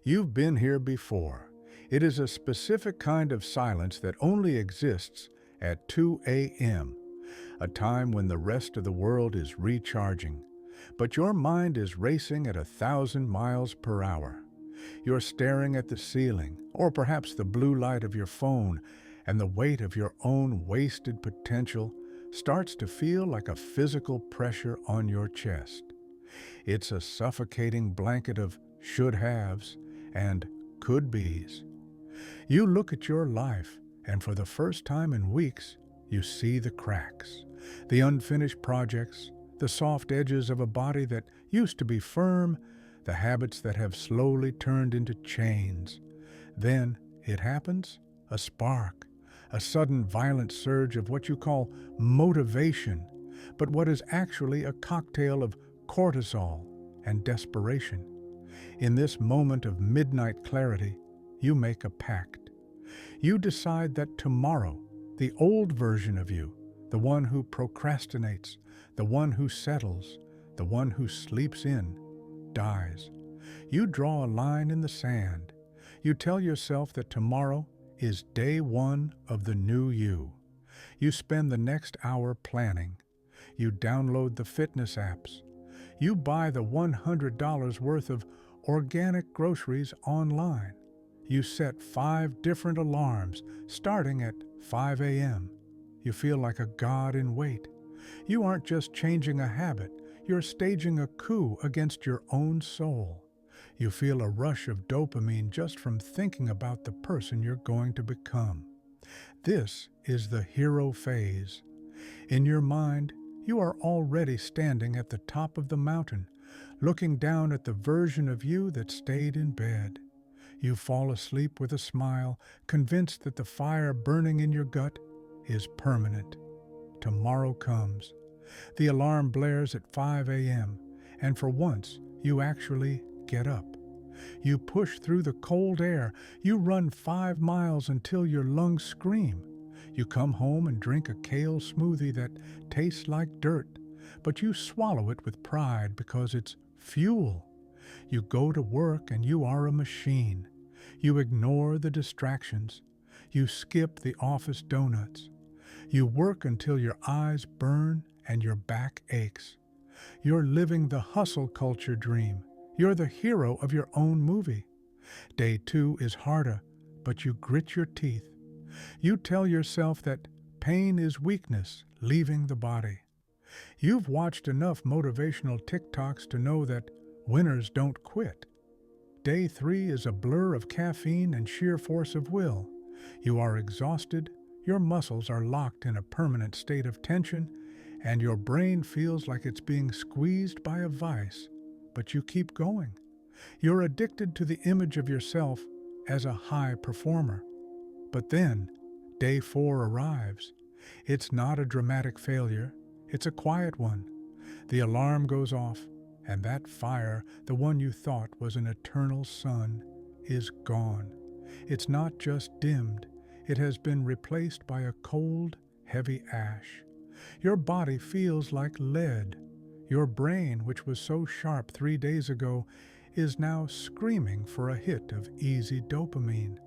You've been here before. It is a specific kind of silence that only exists at 2 a.m., a time when the rest of the world is recharging. But your mind is racing at 1,000 miles per hour. You're staring at the ceiling, or perhaps the blue light of your phone, and the weight of your own wasted potential starts to feel like a physical pressure on your chest. It's a suffocating blanket of should-haves and could-bes. You look at your life, and for the first time in weeks, you see the cracks, the unfinished projects, the soft edges of a body that used to be firm, the habits that have slowly turned into chains. Then it happens, a spark, a sudden violent surge of what you call motivation, but what is actually a cocktail of cortisol and desperation. In this moment of midnight clarity, you make a pact. You decide that tomorrow, the old version of you, the one who procrastinates, the one who settles, the one who sleeps in, dies. You draw a line in the sand. You tell yourself that tomorrow is day one of the new you. You spend the next hour planning. You download the fitness apps. You buy the $100 worth of organic groceries online. You set 5 different alarms starting at 5 a.m. You feel like a god in wait. You aren't just changing a habit, you're staging a coup against your own soul. You feel a rush of dopamine just from thinking about the person you're going to become. This is the hero phase. In your mind, you are already standing at the top of the mountain, looking down at the version of you that stayed in bed. You fall asleep with a smile, convinced that the fire burning in your gut is permanent. Tomorrow comes. The alarm blares at 5 a.m., and for once, you actually get up. You push through the cold air. You run 5 miles until your lungs scream. You come home and drink a kale smoothie that tastes like dirt, but you swallow it with pride because it's fuel. You go to work and you are a machine. You ignore the distractions. You skip the office donuts. You work until your eyes burn and your back aches. You're living the hustle culture dream. You're the hero of your own movie. Day 2 is harder, but you grit your teeth. You tell yourself that pain is weakness leaving the body. You've watched enough motivational TikToks to know that winners don't quit. Day 3 is a blur of caffeine and sheer force of will. You are exhausted, your muscles are locked in a permanent state of tension, and your brain feels like it's being squeezed by a vice, but you keep going. You're addicted to the image of yourself as a high performer. But then, day 4 arrives. It's not a dramatic failure, it's a quiet one. The alarm goes off, and that fire, the one you thought was an eternal sun, is gone. It's not just dimmed, it has been replaced by a cold, heavy ash. Your body feels like lead. Your brain, which was so sharp 3 days ago, is now screaming for a hit of easy dopamine.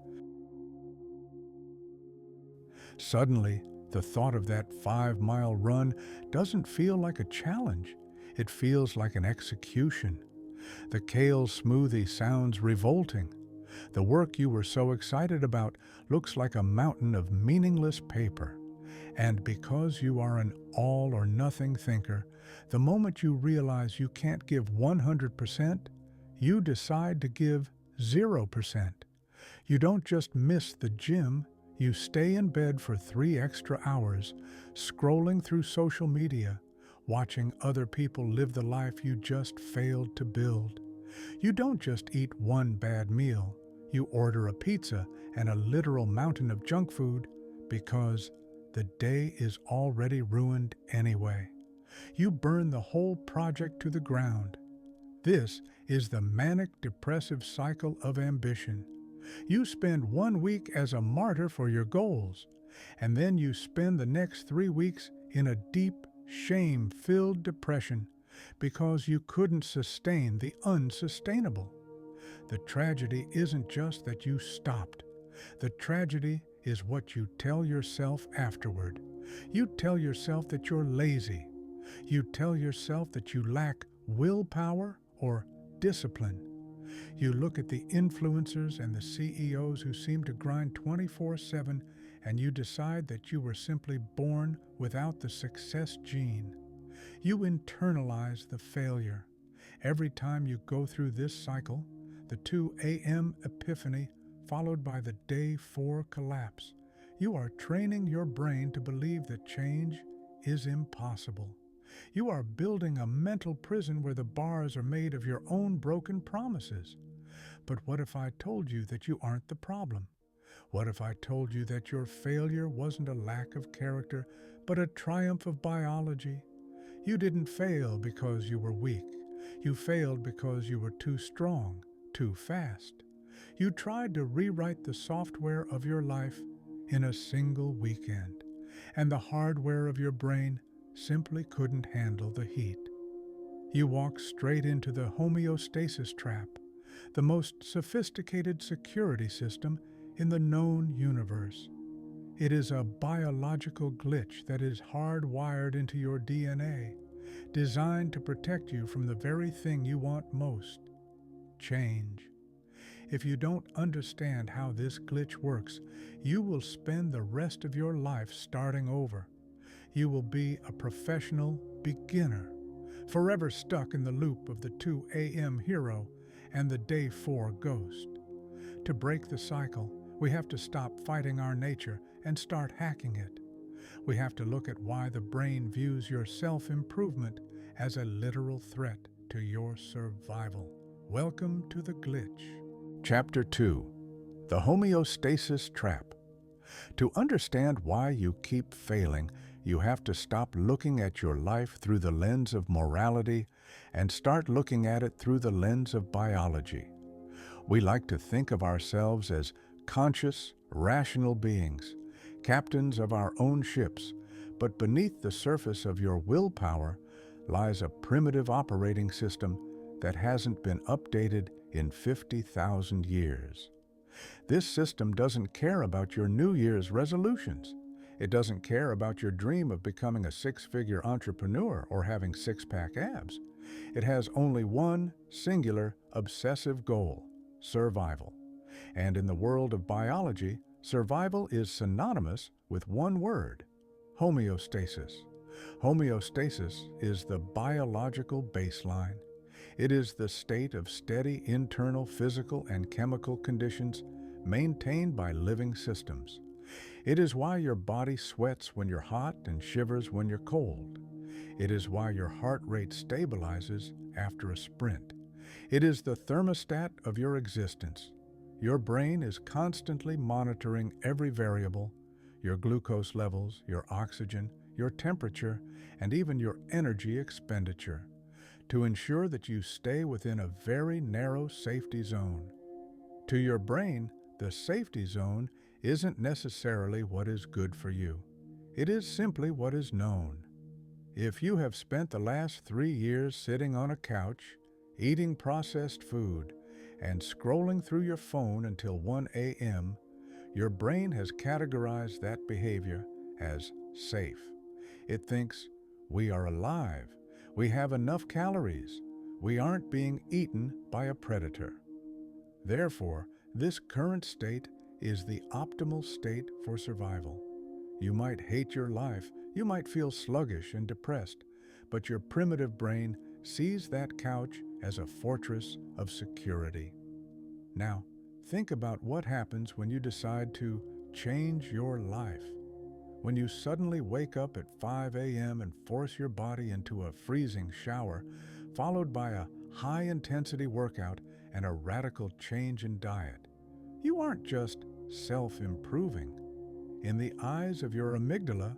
Suddenly, the thought of that 5-mile run doesn't feel like a challenge. It feels like an execution. The kale smoothie sounds revolting. The work you were so excited about looks like a mountain of meaningless paper. And because you are an all-or-nothing thinker, the moment you realize you can't give 100%, you decide to give 0%. You don't just miss the gym, you stay in bed for 3 extra hours, scrolling through social media, watching other people live the life you just failed to build. You don't just eat one bad meal, you order a pizza and a literal mountain of junk food because the day is already ruined anyway. You burn the whole project to the ground. This is the manic-depressive cycle of ambition. You spend 1 week as a martyr for your goals, and then you spend the next 3 weeks in a deep, shame-filled depression because you couldn't sustain the unsustainable. The tragedy isn't just that you stopped. The tragedy is what you tell yourself afterward. You tell yourself that you're lazy. You tell yourself that you lack willpower or discipline. You look at the influencers and the CEOs who seem to grind 24/7, and you decide that you were simply born without the success gene. You internalize the failure. Every time you go through this cycle, the 2 a.m. epiphany followed by the day 4 collapse, you are training your brain to believe that change is impossible. You are building a mental prison where the bars are made of your own broken promises. But what if I told you that you aren't the problem? What if I told you that your failure wasn't a lack of character, but a triumph of biology? You didn't fail because you were weak. You failed because you were too strong, too fast. You tried to rewrite the software of your life in a single weekend, and the hardware of your brain simply couldn't handle the heat. You walked straight into the homeostasis trap, the most sophisticated security system in the known universe. It is a biological glitch that is hardwired into your DNA, designed to protect you from the very thing you want most: change. If you don't understand how this glitch works, you will spend the rest of your life starting over. You will be a professional beginner, forever stuck in the loop of the 2 a.m. hero and the day 4 ghost. To break the cycle, we have to stop fighting our nature and start hacking it. We have to look at why the brain views your self-improvement as a literal threat to your survival. Welcome to the glitch. Chapter 2. The Homeostasis Trap. To understand why you keep failing, you have to stop looking at your life through the lens of morality and start looking at it through the lens of biology. We like to think of ourselves as conscious, rational beings, captains of our own ships, but beneath the surface of your willpower lies a primitive operating system that hasn't been updated in 50,000 years. This system doesn't care about your New Year's resolutions. It doesn't care about your dream of becoming a 6-figure entrepreneur or having 6-pack abs. It has only one singular obsessive goal: survival. And in the world of biology, survival is synonymous with one word: homeostasis. Homeostasis is the biological baseline. It is the state of steady internal physical and chemical conditions maintained by living systems. It is why your body sweats when you're hot and shivers when you're cold. It is why your heart rate stabilizes after a sprint. It is the thermostat of your existence. Your brain is constantly monitoring every variable: your glucose levels, your oxygen, your temperature, and even your energy expenditure, to ensure that you stay within a very narrow safety zone. To your brain, the safety zone isn't necessarily what is good for you. It is simply what is known. If you have spent the last 3 years sitting on a couch, eating processed food, and scrolling through your phone until 1 a.m., your brain has categorized that behavior as safe. It thinks, we are alive, we have enough calories, we aren't being eaten by a predator. Therefore, this current state is the optimal state for survival. You might hate your life, you might feel sluggish and depressed, but your primitive brain sees that couch as a fortress of security. Now, think about what happens when you decide to change your life. When you suddenly wake up at 5 a.m. and force your body into a freezing shower, followed by a high-intensity workout and a radical change in diet. You aren't just self-improving. In the eyes of your amygdala,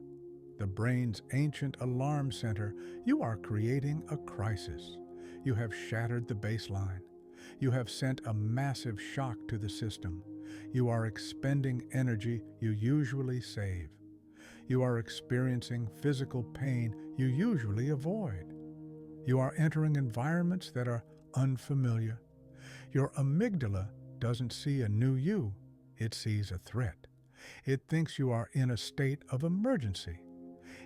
the brain's ancient alarm center, you are creating a crisis. You have shattered the baseline. You have sent a massive shock to the system. You are expending energy you usually save. You are experiencing physical pain you usually avoid. You are entering environments that are unfamiliar. Your amygdala doesn't see a new you, it sees a threat. It thinks you are in a state of emergency.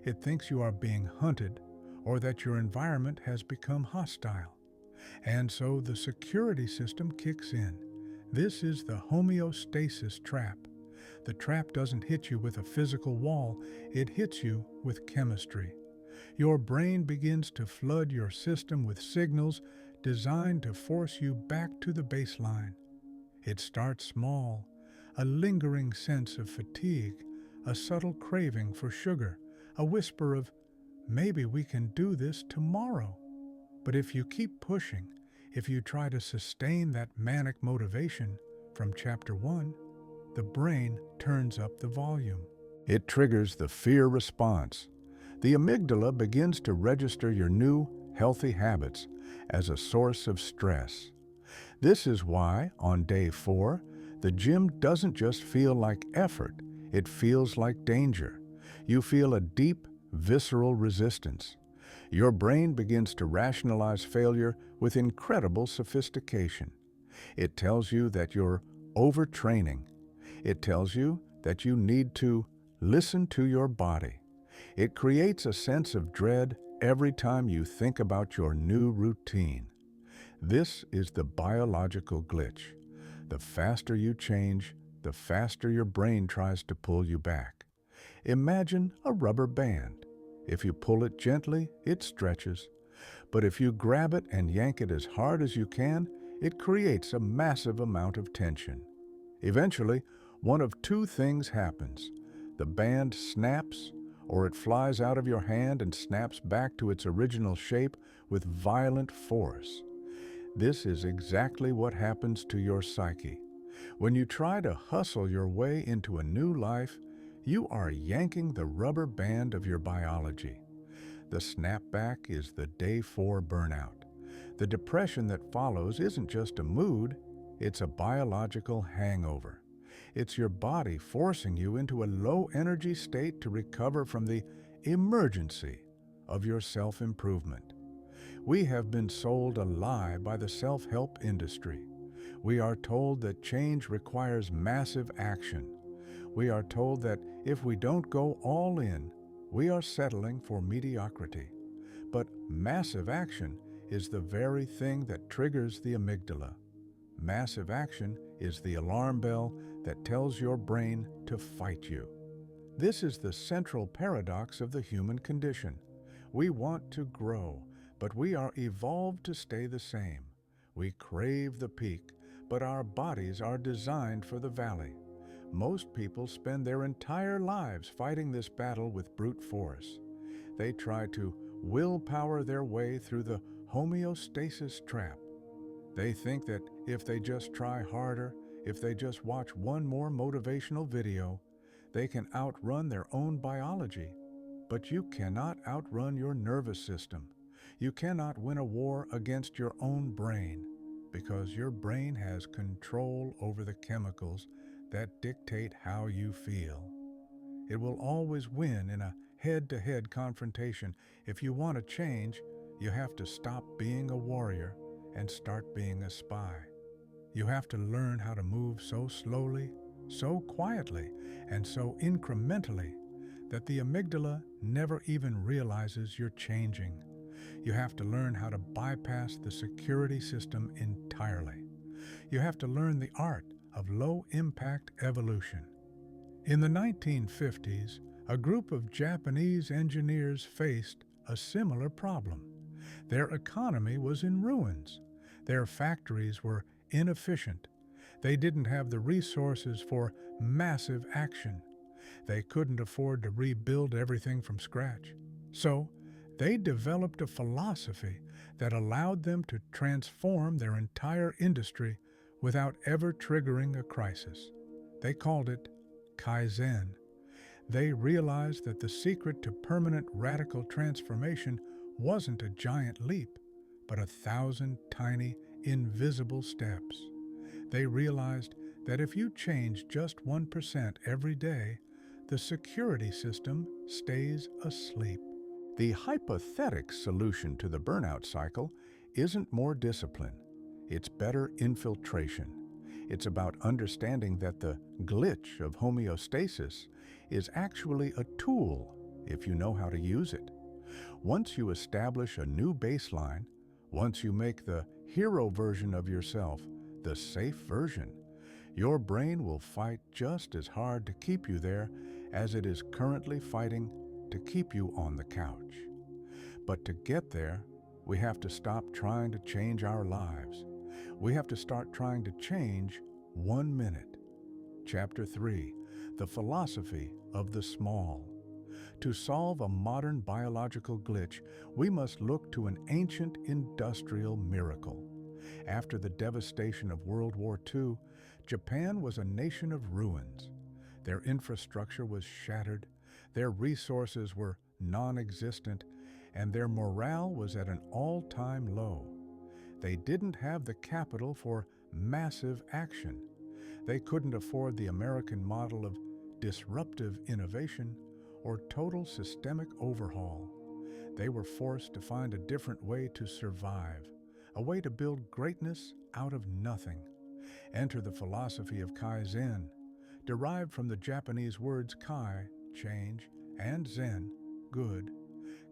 It thinks you are being hunted or that your environment has become hostile. And so the security system kicks in. This is the homeostasis trap. The trap doesn't hit you with a physical wall, it hits you with chemistry. Your brain begins to flood your system with signals designed to force you back to the baseline. It starts small, a lingering sense of fatigue, a subtle craving for sugar, a whisper of, maybe we can do this tomorrow. But if you keep pushing, if you try to sustain that manic motivation from chapter 1, the brain turns up the volume. It triggers the fear response. The amygdala begins to register your new, healthy habits as a source of stress. This is why, on day 4, the gym doesn't just feel like effort, it feels like danger. You feel a deep, visceral resistance. Your brain begins to rationalize failure with incredible sophistication. It tells you that you're overtraining. It tells you that you need to listen to your body. It creates a sense of dread every time you think about your new routine. This is the biological glitch. The faster you change, the faster your brain tries to pull you back. Imagine a rubber band. If you pull it gently, it stretches. But if you grab it and yank it as hard as you can, it creates a massive amount of tension. Eventually, one of two things happens. The band snaps, or it flies out of your hand and snaps back to its original shape with violent force. This is exactly what happens to your psyche. When you try to hustle your way into a new life, you are yanking the rubber band of your biology. The snapback is the day 4 burnout. The depression that follows isn't just a mood, it's a biological hangover. It's your body forcing you into a low-energy state to recover from the emergency of your self-improvement. We have been sold a lie by the self-help industry. We are told that change requires massive action. We are told that if we don't go all in, we are settling for mediocrity. But massive action is the very thing that triggers the amygdala. Massive action is the alarm bell that tells your brain to fight you. This is the central paradox of the human condition. We want to grow, but we are evolved to stay the same. We crave the peak, but our bodies are designed for the valley. Most people spend their entire lives fighting this battle with brute force. They try to willpower their way through the homeostasis trap. They think that if they just try harder, if they just watch one more motivational video, they can outrun their own biology. But you cannot outrun your nervous system. You cannot win a war against your own brain, because your brain has control over the chemicals that dictate how you feel. It will always win in a head-to-head confrontation. If you want to change, you have to stop being a warrior and start being a spy. You have to learn how to move so slowly, so quietly, and so incrementally that the amygdala never even realizes you're changing. You have to learn how to bypass the security system entirely. You have to learn the art of low-impact evolution. In the 1950s, a group of Japanese engineers faced a similar problem. Their economy was in ruins. Their factories were inefficient. They didn't have the resources for massive action. They couldn't afford to rebuild everything from scratch. So, they developed a philosophy that allowed them to transform their entire industry without ever triggering a crisis. They called it Kaizen. They realized that the secret to permanent radical transformation wasn't a giant leap, but 1,000 tiny, invisible steps. They realized that if you change just 1% every day, the security system stays asleep. The hypothetical solution to the burnout cycle isn't more discipline. It's better infiltration. It's about understanding that the glitch of homeostasis is actually a tool if you know how to use it. Once you establish a new baseline, once you make the hero version of yourself the safe version, your brain will fight just as hard to keep you there as it is currently fighting to keep you on the couch. But to get there, we have to stop trying to change our lives. We have to start trying to change 1 minute. Chapter 3, The Philosophy of the Small. To solve a modern biological glitch, we must look to an ancient industrial miracle. After the devastation of World War II, Japan was a nation of ruins. Their infrastructure was shattered, their resources were non-existent, and their morale was at an all-time low. They didn't have the capital for massive action. They couldn't afford the American model of disruptive innovation or total systemic overhaul. They were forced to find a different way to survive, a way to build greatness out of nothing. Enter the philosophy of Kaizen, derived from the Japanese words kai, change, and zen, good.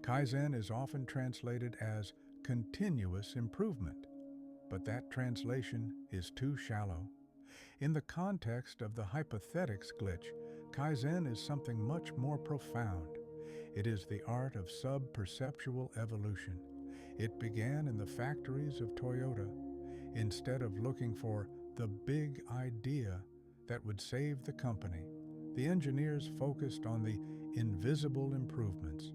Kaizen is often translated as continuous improvement, but that translation is too shallow. In the context of the hypothetics glitch, Kaizen is something much more profound. It is the art of sub-perceptual evolution. It began in the factories of Toyota. Instead of looking for the big idea that would save the company, the engineers focused on the invisible improvements.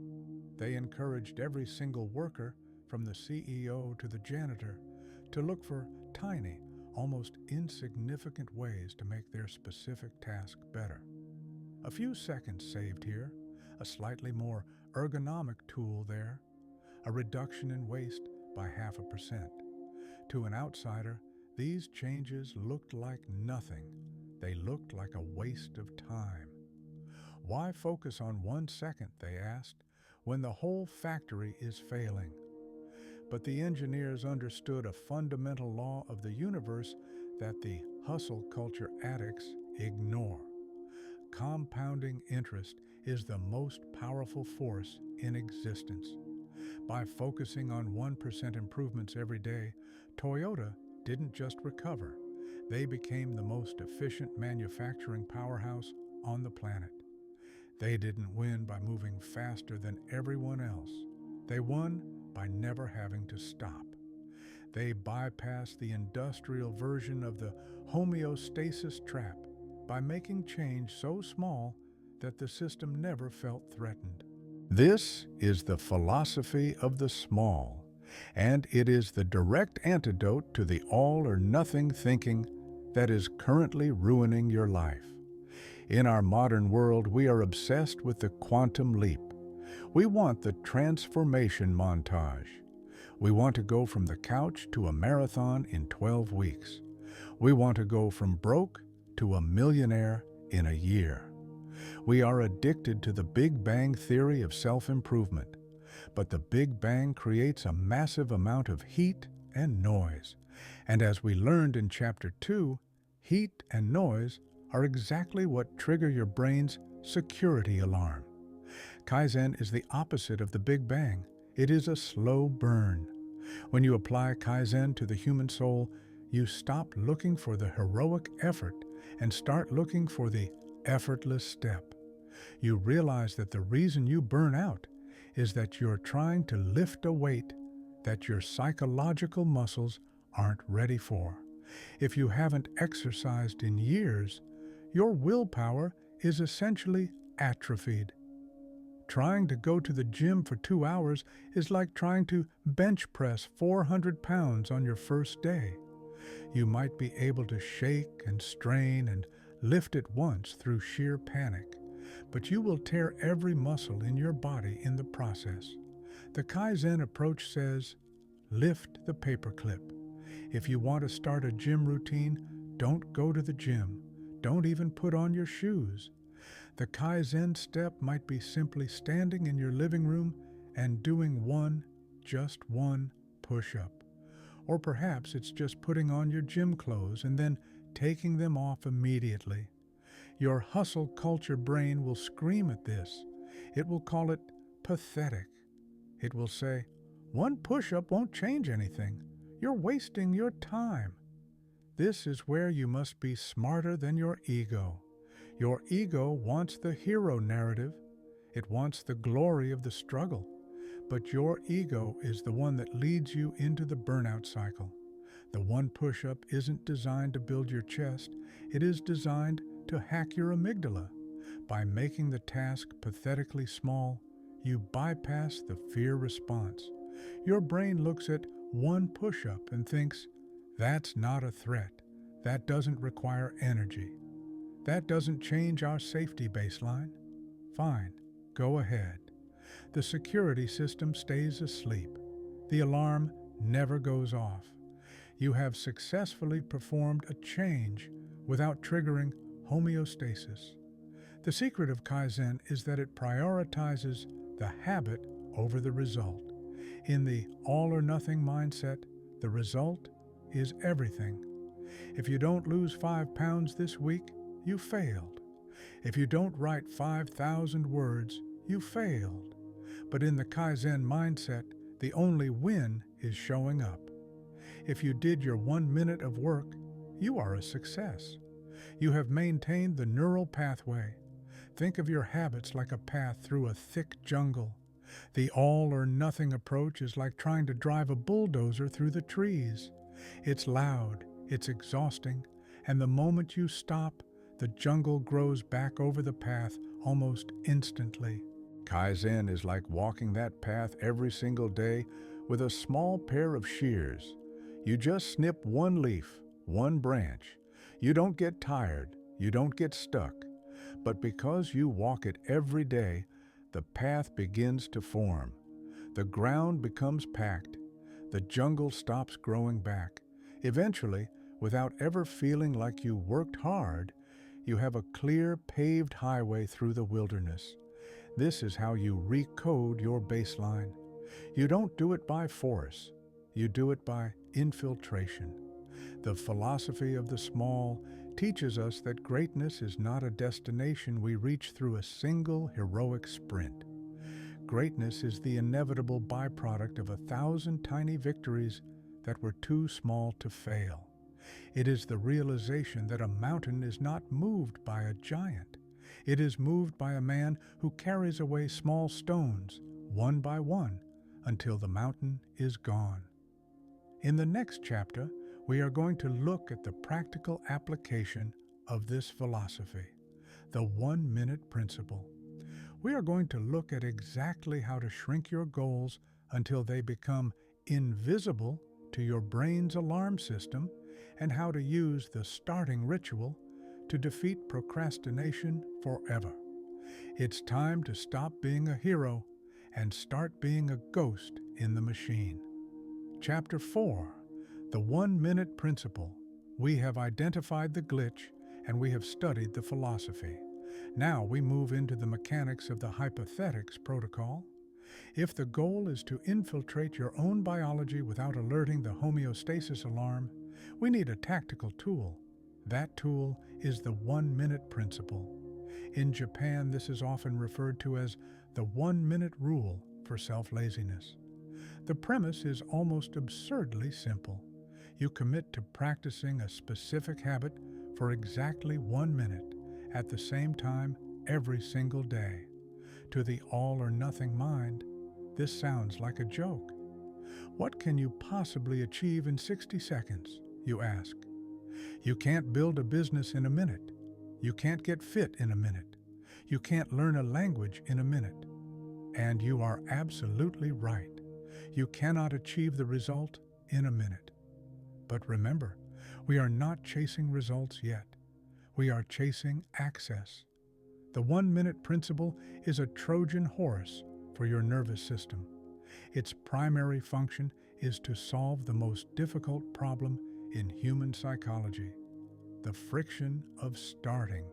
They encouraged every single worker, from the CEO to the janitor, to look for tiny, almost insignificant ways to make their specific task better. A few seconds saved here, a slightly more ergonomic tool there, a reduction in waste by 0.5%. To an outsider, these changes looked like nothing. They looked like a waste of time. Why focus on 1 second, they asked, when the whole factory is failing? But the engineers understood a fundamental law of the universe that the hustle culture addicts ignore. Compounding interest is the most powerful force in existence. By focusing on 1% improvements every day, Toyota didn't just recover. They became the most efficient manufacturing powerhouse on the planet. They didn't win by moving faster than everyone else. They won by never having to stop. They bypassed the industrial version of the Homeostasis Trap by making change so small that the system never felt threatened. This is the philosophy of the small, and it is the direct antidote to the all-or-nothing thinking that is currently ruining your life. In our modern world, we are obsessed with the quantum leap. We want the transformation montage. We want to go from the couch to a marathon in 12 weeks. We want to go from broke to a millionaire in a year. We are addicted to the Big Bang theory of self-improvement, but the Big Bang creates a massive amount of heat and noise. And as we learned in Chapter 2, heat and noise are exactly what trigger your brain's security alarm. Kaizen is the opposite of the Big Bang. It is a slow burn. When you apply Kaizen to the human soul, you stop looking for the heroic effort and start looking for the effortless step. You realize that the reason you burn out is that you're trying to lift a weight that your psychological muscles aren't ready for. If you haven't exercised in years, your willpower is essentially atrophied. Trying to go to the gym for 2 hours is like trying to bench press 400 pounds on your first day. You might be able to shake and strain and lift it once through sheer panic, but you will tear every muscle in your body in the process. The Kaizen approach says, lift the paperclip. If you want to start a gym routine, don't go to the gym. Don't even put on your shoes. The Kaizen step might be simply standing in your living room and doing just one push-up, Or perhaps it's just putting on your gym clothes and then taking them off immediately. Your hustle culture brain will scream at this. It will call it pathetic. It will say, "One push-up won't change anything. You're wasting your time." This is where you must be smarter than your ego. Your ego wants the hero narrative. It wants the glory of the struggle. But your ego is the one that leads you into the burnout cycle. The one push-up isn't designed to build your chest. It is designed to hack your amygdala. By making the task pathetically small, you bypass the fear response. Your brain looks at one push-up and thinks, "That's not a threat. That doesn't require energy. That doesn't change our safety baseline. Fine, go ahead." The security system stays asleep. The alarm never goes off. You have successfully performed a change without triggering homeostasis. The secret of Kaizen is that it prioritizes the habit over the result. In the all-or-nothing mindset, the result is everything. If you don't lose 5 pounds this week, you failed. If you don't write 5,000 words, you failed. But in the Kaizen mindset, the only win is showing up. If you did your 1 minute of work, you are a success. You have maintained the neural pathway. Think of your habits like a path through a thick jungle. The all-or-nothing approach is like trying to drive a bulldozer through the trees. It's loud, it's exhausting, and the moment you stop, the jungle grows back over the path almost instantly. Kaizen is like walking that path every single day with a small pair of shears. You just snip one leaf, one branch. You don't get tired, you don't get stuck. But because you walk it every day, the path begins to form. The ground becomes packed. The jungle stops growing back. Eventually, without ever feeling like you worked hard, you have a clear, paved highway through the wilderness. This is how you recode your baseline. You don't do it by force. You do it by infiltration. The philosophy of the small teaches us that greatness is not a destination we reach through a single heroic sprint. Greatness is the inevitable byproduct of 1,000 tiny victories that were too small to fail. It is the realization that a mountain is not moved by a giant. It is moved by a man who carries away small stones, one by one, until the mountain is gone. In the next chapter, we are going to look at the practical application of this philosophy, the 1-minute principle. We are going to look at exactly how to shrink your goals until they become invisible to your brain's alarm system, and how to use the starting ritual to defeat procrastination forever. It's time to stop being a hero and start being a ghost in the machine. Chapter 4, the 1-minute principle. We have identified the glitch and we have studied the philosophy. Now we move into the mechanics of the hypothetics protocol. If the goal is to infiltrate your own biology without alerting the homeostasis alarm, we need a tactical tool. That tool is the 1-minute principle. In Japan, this is often referred to as the 1-minute rule for self-laziness. The premise is almost absurdly simple. You commit to practicing a specific habit for exactly 1 minute at the same time every single day. To the all-or-nothing mind, this sounds like a joke. What can you possibly achieve in 60 seconds, you ask? You can't build a business in a minute. You can't get fit in a minute. You can't learn a language in a minute. And you are absolutely right. You cannot achieve the result in a minute. But remember, we are not chasing results yet. We are chasing access. The 1-minute principle is a Trojan Horse for your nervous system. Its primary function is to solve the most difficult problem in human psychology, the friction of starting.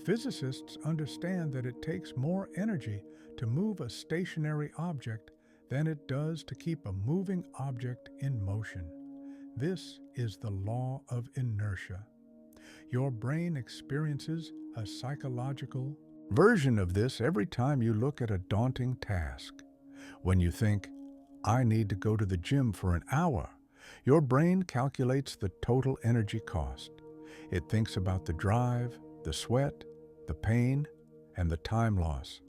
Physicists understand that it takes more energy to move a stationary object than it does to keep a moving object in motion. This is the law of inertia. Your brain experiences a psychological version of this every time you look at a daunting task. When you think, I need to go to the gym for an hour, your brain calculates the total energy cost. It thinks about the drive, the sweat, the pain, and the time loss.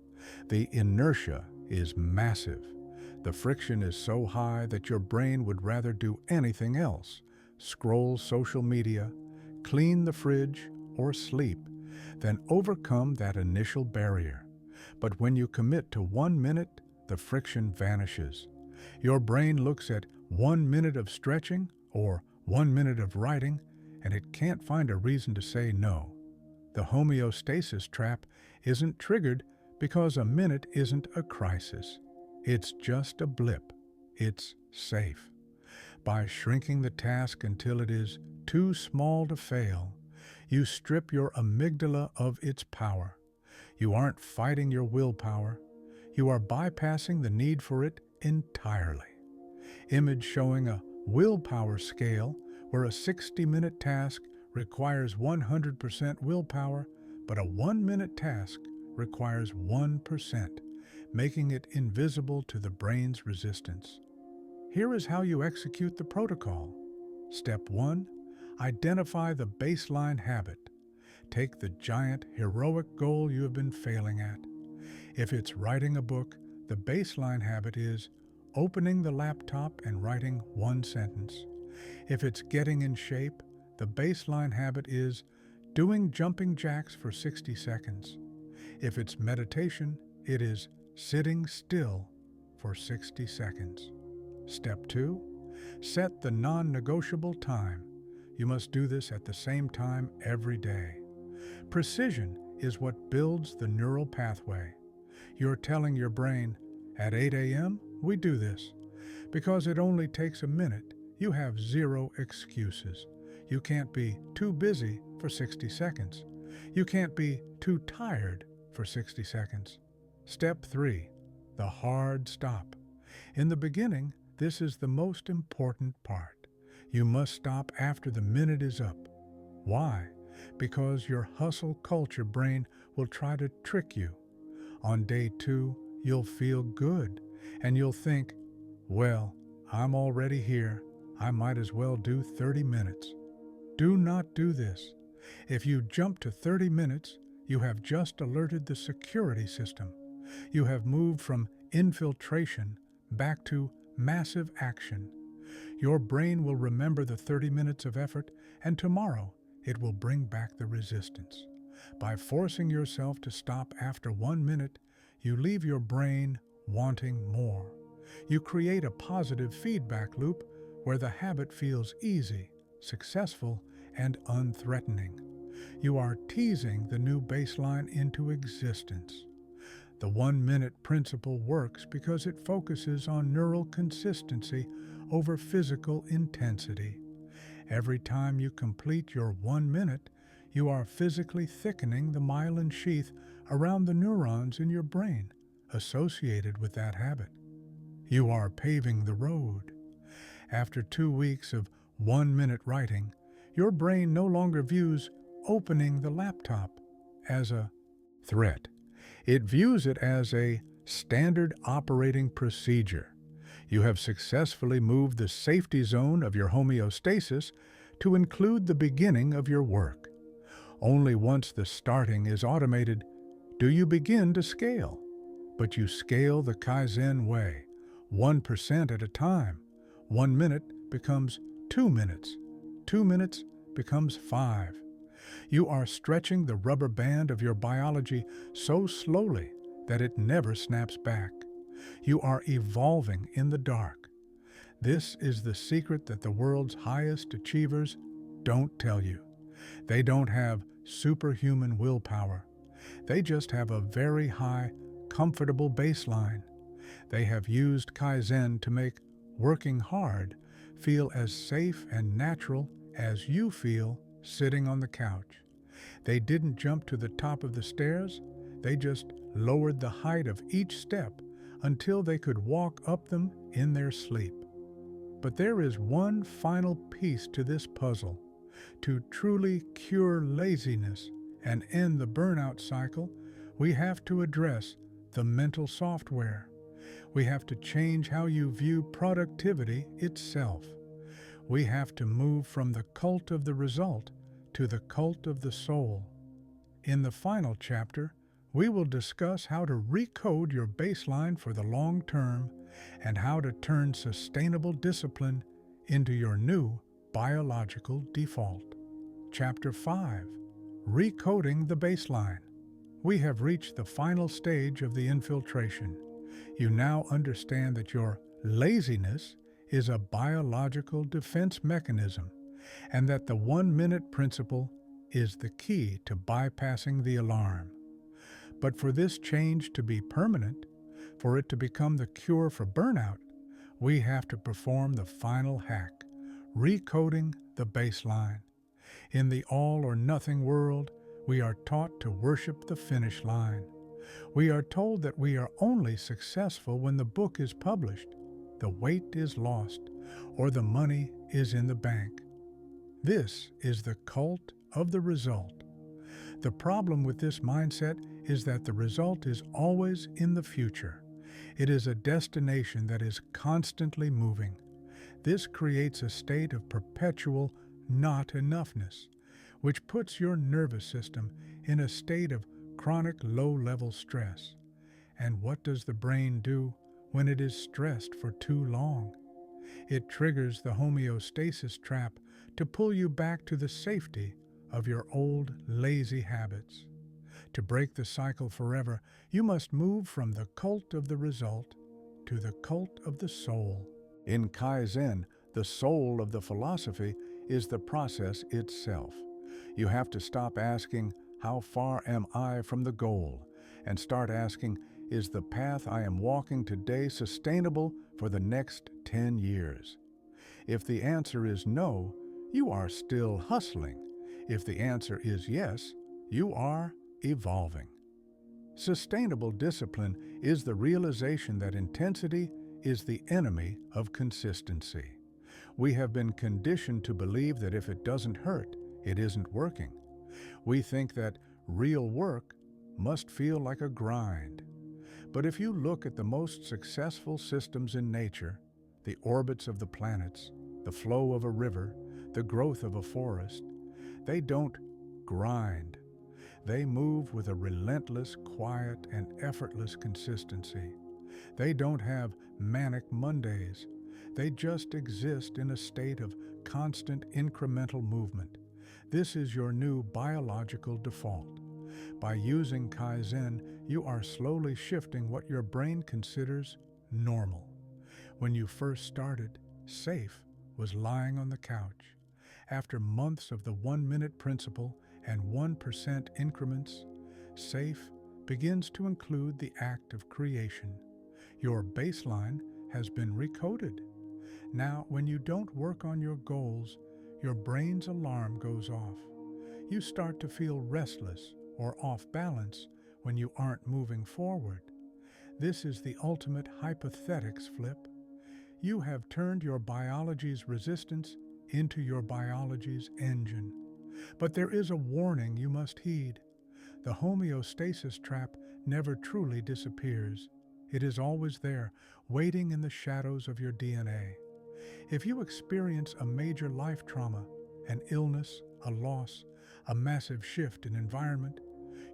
The inertia is massive. The friction is so high that your brain would rather do anything else, scroll social media, clean the fridge, or sleep, than overcome that initial barrier. But when you commit to 1 minute, the friction vanishes. Your brain looks at 1 minute of stretching or 1 minute of writing, and it can't find a reason to say no. The homeostasis trap isn't triggered because a minute isn't a crisis. It's just a blip. It's safe. By shrinking the task until it is too small to fail, you strip your amygdala of its power. You aren't fighting your willpower. You are bypassing the need for it entirely. Image showing a willpower scale where a 60-minute task requires 100% willpower, but a 1-minute task requires 1%, making it invisible to the brain's resistance. Here is how you execute the protocol. Step 1. Identify the baseline habit. Take the giant, heroic goal you have been failing at. If it's writing a book, the baseline habit is opening the laptop and writing 1 sentence. If it's getting in shape, the baseline habit is doing jumping jacks for 60 seconds. If it's meditation, it is sitting still for 60 seconds. Step 2. Set the non-negotiable time. You must do this at the same time every day. Precision is what builds the neural pathway. You're telling your brain, at 8 a.m., we do this. Because it only takes a minute, you have 0 excuses. You can't be too busy for 60 seconds. You can't be too tired for 60 seconds. Step 3. The hard stop. In the beginning, this is the most important part. You must stop after the minute is up. Why? Because your hustle culture brain will try to trick you. On day 2, you'll feel good, and you'll think, well, I'm already here. I might as well do 30 minutes. Do not do this. If you jump to 30 minutes, you have just alerted the security system. You have moved from infiltration back to massive action. Your brain will remember the 30 minutes of effort, and tomorrow it will bring back the resistance. By forcing yourself to stop after 1 minute, you leave your brain wanting more. You create a positive feedback loop where the habit feels easy, successful, and unthreatening. You are teasing the new baseline into existence. The 1-minute principle works because it focuses on neural consistency over physical intensity. Every time you complete your 1 minute, you are physically thickening the myelin sheath around the neurons in your brain associated with that habit. You are paving the road. After 2 weeks of 1-minute writing, your brain no longer views opening the laptop as a threat. It views it as a standard operating procedure. You have successfully moved the safety zone of your homeostasis to include the beginning of your work. Only once the starting is automated do you begin to scale. But you scale the Kaizen way, 1% at a time. 1 minute becomes 2 minutes. 2 minutes becomes 5. You are stretching the rubber band of your biology so slowly that it never snaps back. You are evolving in the dark. This is the secret that the world's highest achievers don't tell you. They don't have superhuman willpower. They just have a very high, comfortable baseline. They have used Kaizen to make working hard feel as safe and natural as you feel sitting on the couch. They didn't jump to the top of the stairs. They just lowered the height of each step until they could walk up them in their sleep. But there is one final piece to this puzzle. To truly cure laziness and end the burnout cycle, we have to address the mental software. We have to change how you view productivity itself. We have to move from the cult of the result to the cult of the soul. In the final chapter, we will discuss how to recode your baseline for the long term and how to turn sustainable discipline into your new biological default. Chapter 5: Recoding the Baseline. We have reached the final stage of the infiltration. You now understand that your laziness is a biological defense mechanism and that the 1-minute principle is the key to bypassing the alarm. But for this change to be permanent, for it to become the cure for burnout, we have to perform the final hack: recoding the baseline. In the all-or-nothing world, we are taught to worship the finish line. We are told that we are only successful when the book is published, the weight is lost, or the money is in the bank. This is the cult of the result. The problem with this mindset is that the result is always in the future. It is a destination that is constantly moving. This creates a state of perpetual not enoughness, which puts your nervous system in a state of chronic low-level stress. And what does the brain do when it is stressed for too long? It triggers the homeostasis trap to pull you back to the safety of your old lazy habits. To break the cycle forever, you must move from the cult of the result to the cult of the soul. In Kaizen, the soul of the philosophy is the process itself. You have to stop asking, "How far am I from the goal?" and start asking, "Is the path I am walking today sustainable for the next 10 years?" If the answer is no, you are still hustling. If the answer is yes, you are evolving. Sustainable discipline is the realization that intensity is the enemy of consistency. We have been conditioned to believe that if it doesn't hurt, it isn't working. We think that real work must feel like a grind. But if you look at the most successful systems in nature, the orbits of the planets, the flow of a river, the growth of a forest, they don't grind. They move with a relentless, quiet, and effortless consistency. They don't have manic Mondays. They just exist in a state of constant incremental movement. This is your new biological default. By using Kaizen, you are slowly shifting what your brain considers normal. When you first started, safe was lying on the couch. After months of the 1-minute principle and 1% increments, safe begins to include the act of creation. Your baseline has been recoded. Now, when you don't work on your goals, your brain's alarm goes off. You start to feel restless or off balance when you aren't moving forward. This is the ultimate hypothetics flip. You have turned your biology's resistance into your biology's engine. But there is a warning you must heed. The homeostasis trap never truly disappears. It is always there, waiting in the shadows of your DNA. If you experience a major life trauma, an illness, a loss, a massive shift in environment,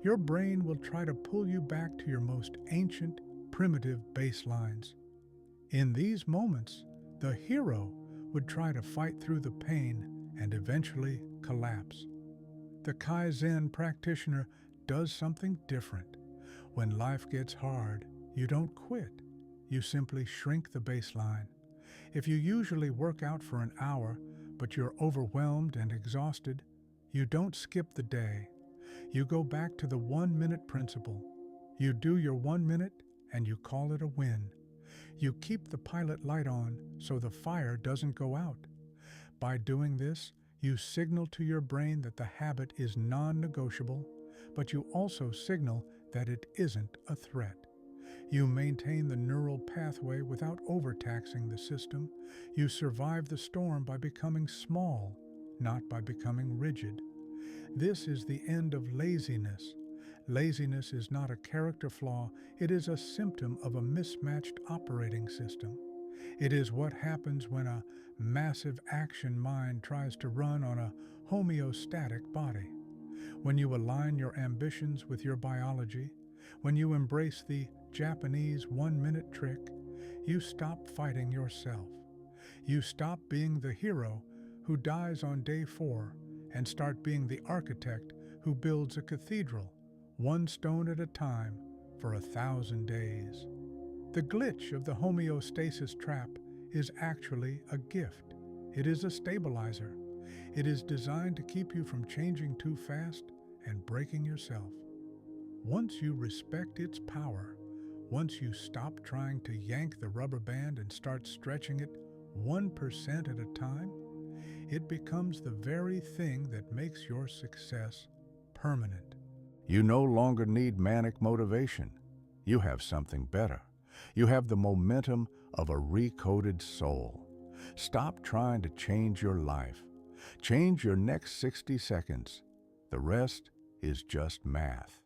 your brain will try to pull you back to your most ancient, primitive baselines. In these moments, the hero would try to fight through the pain and eventually collapse. The Kaizen practitioner does something different. When life gets hard, you don't quit. You simply shrink the baseline. If you usually work out for an hour, but you're overwhelmed and exhausted, you don't skip the day. You go back to the 1-minute principle. You do your 1 minute and you call it a win. You keep the pilot light on so the fire doesn't go out. By doing this, you signal to your brain that the habit is non-negotiable, but you also signal that it isn't a threat. You maintain the neural pathway without overtaxing the system. You survive the storm by becoming small, not by becoming rigid. This is the end of laziness. Laziness is not a character flaw, it is a symptom of a mismatched operating system. It is what happens when a massive action mind tries to run on a homeostatic body. When you align your ambitions with your biology, when you embrace the Japanese 1-minute trick, you stop fighting yourself. You stop being the hero who dies on day 4 and start being the architect who builds a cathedral, one stone at a time, for 1,000 days. The glitch of the homeostasis trap is actually a gift. It is a stabilizer. It is designed to keep you from changing too fast and breaking yourself. Once you respect its power, once you stop trying to yank the rubber band and start stretching it 1% at a time, it becomes the very thing that makes your success permanent. You no longer need manic motivation. You have something better. You have the momentum of a recoded soul. Stop trying to change your life. Change your next 60 seconds. The rest is just math.